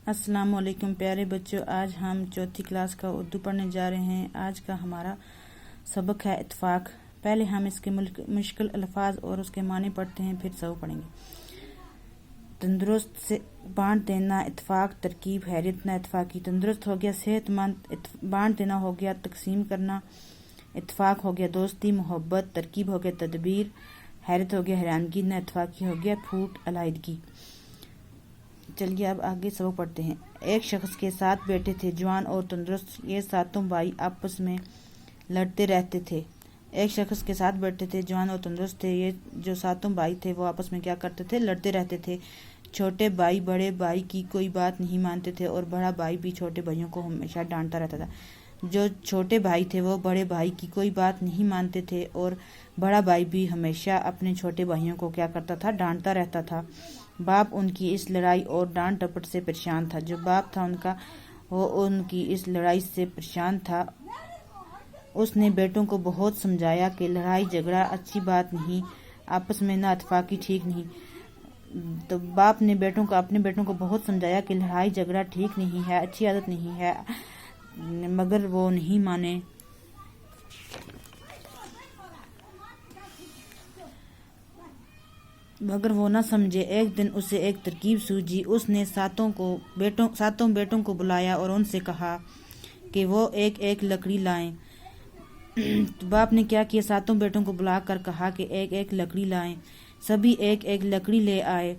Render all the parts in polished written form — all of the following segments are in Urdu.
السلام علیکم پیارے بچوں، آج ہم چوتھی کلاس کا اردو پڑھنے جا رہے ہیں۔ آج کا ہمارا سبق ہے اتفاق۔ پہلے ہم اس کے مشکل الفاظ اور اس کے معنی پڑھتے ہیں، پھر سبق پڑھیں گے۔ تندرست سے بانٹ دینا، اتفاق، ترکیب، حیرت نہ اتفاقی۔ تندرست ہو گیا صحت مند، بانٹ دینا ہو گیا تقسیم کرنا، اتفاق ہو گیا دوستی محبت، ترکیب ہو گیا تدبیر، حیرت ہو گیا حیرانگی، نہ اتفاقی ہو گیا پھوٹ علیحدگی۔ چلیے اب آگے سبق پڑھتے ہیں۔ ایک شخص کے 7 بیٹے تھے، جوان اور تندرست۔ یہ 7 بھائی آپس میں لڑتے رہتے تھے۔ ایک شخص کے 7 بیٹے تھے، جوان اور تندرست تھے۔ یہ جو 7 بھائی تھے وہ آپس میں کیا کرتے تھے؟ لڑتے رہتے تھے۔ چھوٹے بھائی بڑے بھائی کی کوئی بات نہیں مانتے تھے اور بڑا بھائی بھی چھوٹے بھائیوں کو ہمیشہ ڈانٹتا رہتا تھا۔ جو چھوٹے بھائی تھے وہ بڑے بھائی کی کوئی بات نہیں مانتے تھے اور بڑا بھائی بھی ہمیشہ اپنے چھوٹے بھائیوں کو کیا کرتا تھا؟ ڈانٹتا رہتا تھا۔ باپ ان کی اس لڑائی اور ڈانٹ ڈپٹ سے پریشان تھا۔ جو باپ تھا ان کا، وہ ان کی اس لڑائی سے پریشان تھا۔ اس نے بیٹوں کو بہت سمجھایا کہ لڑائی جھگڑا اچھی بات نہیں، آپس میں نہ اتفاقی ٹھیک نہیں۔ تو باپ نے اپنے بیٹوں کو بہت سمجھایا کہ لڑائی جھگڑا ٹھیک نہیں ہے، اچھی عادت نہیں ہے، مگر وہ نہیں مانے۔ مگر وہ نہ سمجھے۔ ایک دن اسے ایک ترکیب سوجھی۔ اس نے 7 بیٹوں کو بلایا اور ان سے کہا کہ وہ ایک ایک لکڑی لائیں۔ باپ نے کیا کیا؟ 7 بیٹوں کو بلا کر کہا کہ ایک ایک لکڑی لائیں۔ سبھی ایک ایک لکڑی لے آئے۔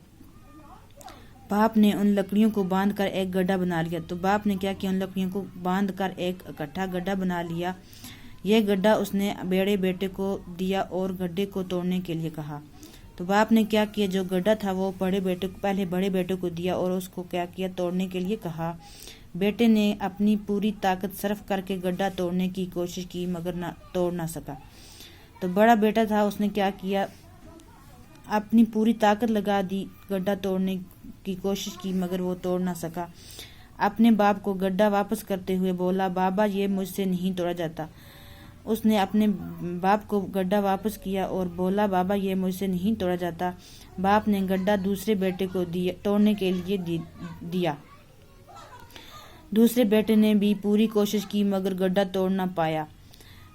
باپ نے ان لکڑیوں کو باندھ کر ایک گڈھا بنا لیا۔ تو باپ نے کیا کیا؟ ان لکڑیوں کو باندھ کر ایک اکٹھا گڈھا بنا لیا۔ یہ گڈھا اس نے بڑے بیٹے کو دیا اور گڈھے کو توڑنے کے لیے کہا۔ تو باپ نے کیا کیا؟ جو گڈھا تھا وہ پہلے بڑے بیٹے کو دیا اور اس کو کیا کیا؟ توڑنے کے لیے کہا۔ بیٹے نے اپنی پوری طاقت صرف کر کے گڈھا توڑنے کی کوشش کی مگر توڑ نہ سکا۔ تو بڑا بیٹا تھا، اس نے کیا کیا؟ اپنی پوری طاقت لگا دی، گڈھا توڑنے کی کوشش کی مگر وہ توڑ نہ سکا۔ اپنے باپ کو گڈھا واپس کرتے ہوئے بولا، بابا یہ مجھ سے نہیں توڑا جاتا۔ اس نے اپنے باپ کو گڈھا واپس کیا اور بولا، بابا یہ مجھ سے نہیں توڑا جاتا۔ باپ نے گڈھا دوسرے بیٹے کو توڑنے کے لیے دیا۔ دوسرے بیٹے نے بھی پوری کوشش کی مگر گڈھا توڑ نہ پایا،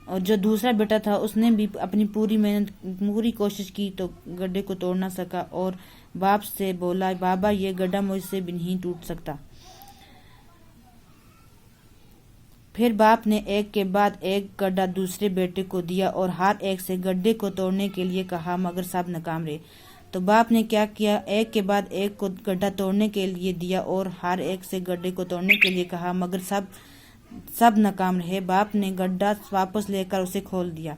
اور جو دوسرا بیٹا تھا اس نے بھی اپنی پوری کوشش کی تو گڈھے کو توڑ نہ سکا اور باپ سے بولا، بابا یہ گڈھا مجھ سے بھی نہیں ٹوٹ سکتا۔ پھر باپ نے ایک کے بعد ایک گڈھا دوسرے بیٹے کو دیا اور ہر ایک سے گڈھے کو توڑنے کے لیے کہا مگر سب ناکام رہے۔ تو باپ نے کیا کیا؟ ایک کے بعد ایک کو گڈھا توڑنے کے لیے دیا اور ہر ایک سے گڈھے کو توڑنے کے لیے کہا مگر سب ناکام رہے۔ باپ نے گڈھا واپس لے کر اسے کھول دیا۔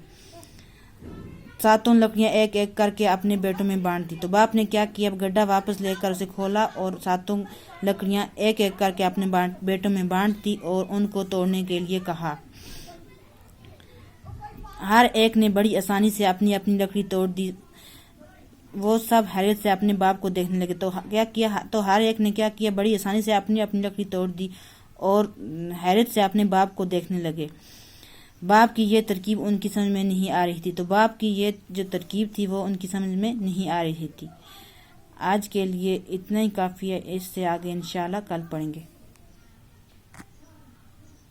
7 لکڑیاں ایک ایک کر کے اپنے بیٹوں میں بانٹ دی۔ تو باپ نے کیا کیا؟ گڈھا واپس لے کر اسے کھولا اور 7 لکڑیاں ایک ایک کر کے اپنے بیٹوں میں بانٹ دی اور ان کو توڑنے کے لیے کہا۔ ہر ایک نے بڑی آسانی سے اپنی اپنی لکڑی توڑ دی۔ وہ سب حیرت سے اپنے باپ کو دیکھنے لگے۔ تو ہر ایک نے کیا کیا؟ بڑی آسانی سے اپنی اپنی لکڑی توڑ دی اور حیرت سے اپنے باپ کو دیکھنے لگے۔ باپ کی یہ ترکیب ان کی سمجھ میں نہیں آ رہی تھی۔ تو باپ کی یہ جو ترکیب تھی وہ ان کی سمجھ میں نہیں آ رہی تھی۔ آج کے لیے اتنا ہی کافی ہے، اس سے آگے انشاءاللہ کل پڑھیں گے۔